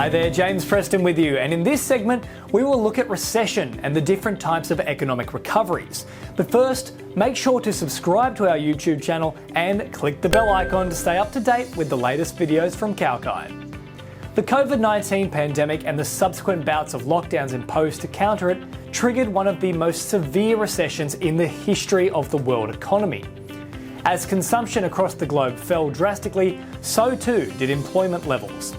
Hi there, James Preston with you, and in this segment we will look at recession and the different types of economic recoveries. But first, make sure to subscribe to our YouTube channel and click the bell icon to stay up to date with the latest videos from Cowkine. The COVID-19 pandemic and the subsequent bouts of lockdowns imposed to counter it triggered one of the most severe recessions in the history of the world economy. As consumption across the globe fell drastically, so too did employment levels.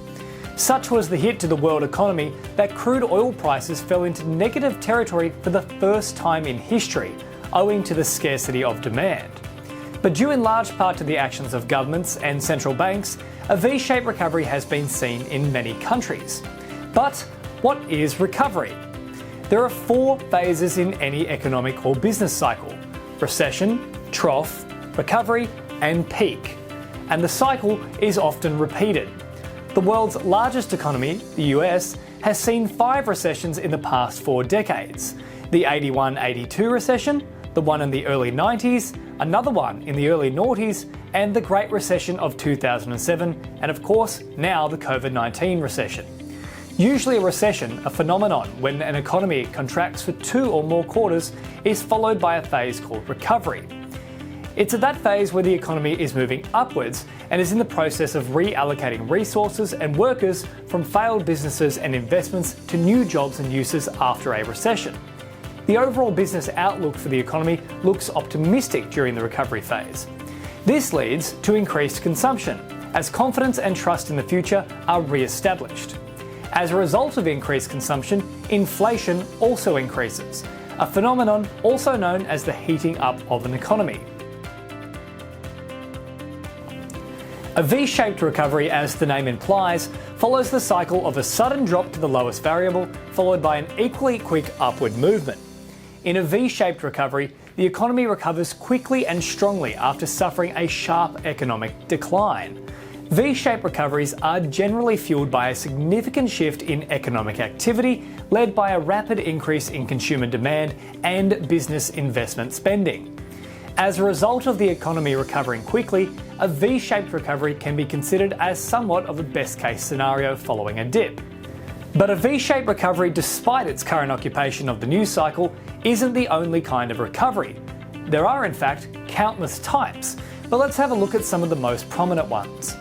Such was the hit to the world economy that crude oil prices fell into negative territory for the first time in history, owing to the scarcity of demand. But due in large part to the actions of governments and central banks, a V-shaped recovery has been seen in many countries. But what is recovery? There are four phases in any economic or business cycle: recession, trough, recovery, and peak. And the cycle is often repeated. The world's largest economy, the US, has seen 5 recessions in the past 4 decades. The 81-82 recession, the one in the early 90s, another one in the early noughties, and the Great Recession of 2007, and of course, now the COVID-19 recession. Usually a recession, a phenomenon when an economy contracts for 2 or more quarters, is followed by a phase called recovery. It's at that phase where the economy is moving upwards and is in the process of reallocating resources and workers from failed businesses and investments to new jobs and uses after a recession. The overall business outlook for the economy looks optimistic during the recovery phase. This leads to increased consumption, as confidence and trust in the future are re-established. As a result of increased consumption, inflation also increases, a phenomenon also known as the heating up of an economy. A V-shaped recovery, as the name implies, follows the cycle of a sudden drop to the lowest variable, followed by an equally quick upward movement. In a V-shaped recovery, the economy recovers quickly and strongly after suffering a sharp economic decline. V-shaped recoveries are generally fueled by a significant shift in economic activity, led by a rapid increase in consumer demand and business investment spending. As a result of the economy recovering quickly, a V-shaped recovery can be considered as somewhat of a best-case scenario following a dip. But a V-shaped recovery, despite its current occupation of the news cycle, isn't the only kind of recovery. There are, in fact, countless types, but let's have a look at some of the most prominent ones.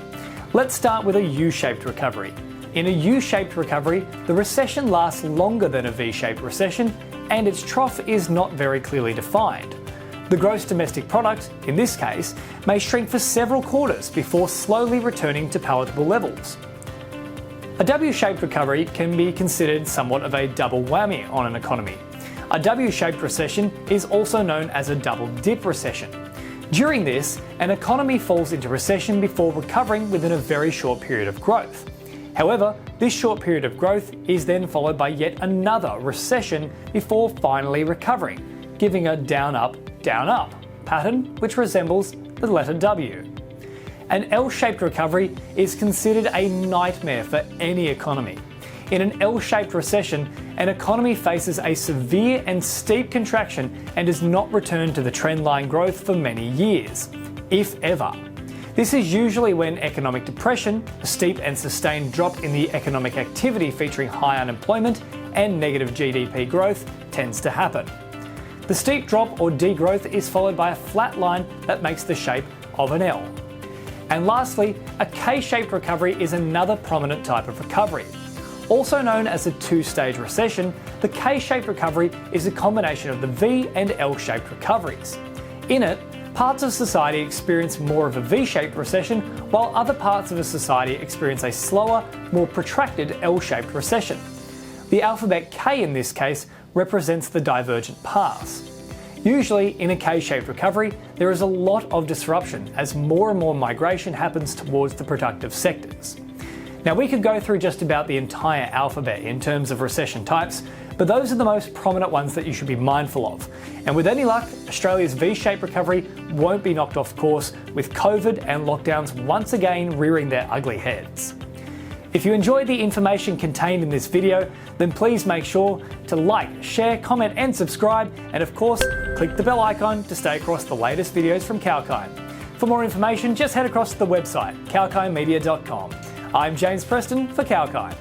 Let's start with a U-shaped recovery. In a U-shaped recovery, the recession lasts longer than a V-shaped recession, and its trough is not very clearly defined. The gross domestic product, in this case, may shrink for several quarters before slowly returning to palatable levels. A W-shaped recovery can be considered somewhat of a double whammy on an economy. A W-shaped recession is also known as a double dip recession. During this, an economy falls into recession before recovering within a very short period of growth. However, this short period of growth is then followed by yet another recession before finally recovering, giving a down-up pattern which resembles the letter W. An L-shaped recovery is considered a nightmare for any economy. In an L-shaped recession, an economy faces a severe and steep contraction and does not return to the trendline growth for many years, if ever. This is usually when economic depression, a steep and sustained drop in the economic activity featuring high unemployment and negative GDP growth, tends to happen. The steep drop or degrowth is followed by a flat line that makes the shape of an L. And lastly, a K-shaped recovery is another prominent type of recovery. Also known as a two-stage recession, the K-shaped recovery is a combination of the V and L-shaped recoveries. In it, parts of society experience more of a V-shaped recession, while other parts of a society experience a slower, more protracted L-shaped recession. The alphabet K in this case represents the divergent paths. Usually, in a K-shaped recovery, there is a lot of disruption as more and more migration happens towards the productive sectors. Now, we could go through just about the entire alphabet in terms of recession types, but those are the most prominent ones that you should be mindful of. And with any luck, Australia's V-shaped recovery won't be knocked off course, with COVID and lockdowns once again rearing their ugly heads. If you enjoyed the information contained in this video, then please make sure to like, share, comment and subscribe, and of course, click the bell icon to stay across the latest videos from Cowkine. For more information, just head across to the website, cowkinemedia.com. I'm James Preston for Cowkine.